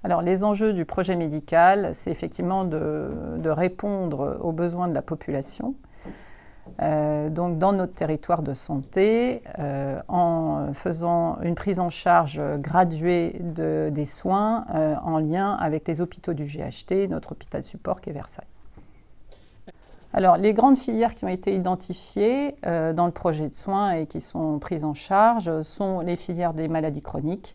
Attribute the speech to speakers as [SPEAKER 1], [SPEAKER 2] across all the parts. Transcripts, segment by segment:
[SPEAKER 1] Alors, les enjeux du projet médical, c'est effectivement de répondre aux besoins de la population. Donc, dans notre territoire de santé, en faisant une prise en charge graduée des soins en lien avec les hôpitaux du GHT, notre hôpital support qui est Versailles. Alors, les grandes filières qui ont été identifiées dans le projet de soins et qui sont prises en charge sont les filières des maladies chroniques,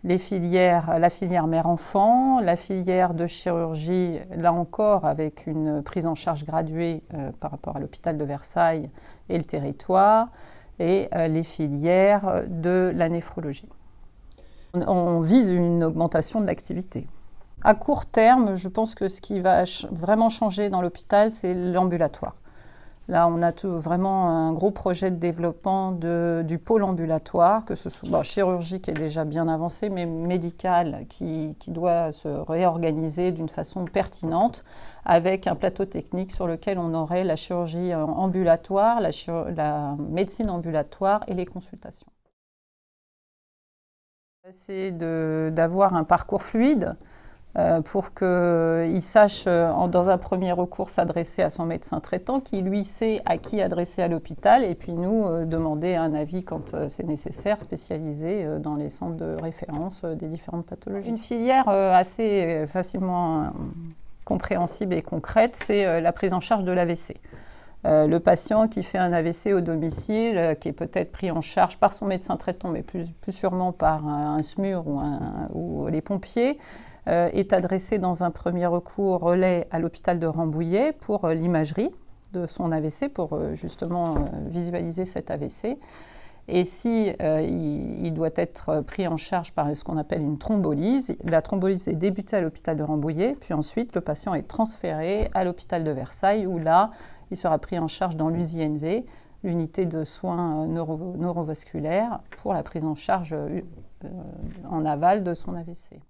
[SPEAKER 1] la filière mère-enfant, la filière de chirurgie, là encore avec une prise en charge graduée par rapport à l'hôpital de Versailles et le territoire, et les filières de la néphrologie. On vise une augmentation de l'activité. À court terme, je pense que ce qui va vraiment changer dans l'hôpital, c'est l'ambulatoire. Là, on a vraiment un gros projet de développement du pôle ambulatoire, que ce soit chirurgie qui est déjà bien avancé, mais médical qui doit se réorganiser d'une façon pertinente, avec un plateau technique sur lequel on aurait la chirurgie ambulatoire, la médecine ambulatoire et les consultations. C'est d'avoir un parcours fluide, pour qu'il sache, dans un premier recours, s'adresser à son médecin traitant, qui lui sait à qui adresser à l'hôpital, et puis nous, demander un avis quand c'est nécessaire, spécialisé dans les centres de référence des différentes pathologies. Une filière assez facilement compréhensible et concrète, c'est la prise en charge de l'AVC. Le patient qui fait un AVC au domicile, qui est peut-être pris en charge par son médecin traitant, mais plus sûrement par un SMUR ou les pompiers, est adressé dans un premier recours relais à l'hôpital de Rambouillet pour l'imagerie de son AVC, pour justement visualiser cet AVC. Et si il doit être pris en charge par ce qu'on appelle une thrombolyse, la thrombolyse est débutée à l'hôpital de Rambouillet, puis ensuite le patient est transféré à l'hôpital de Versailles, où là, il sera pris en charge dans l'USINV, l'unité de soins neurovasculaires, pour la prise en charge en aval de son AVC.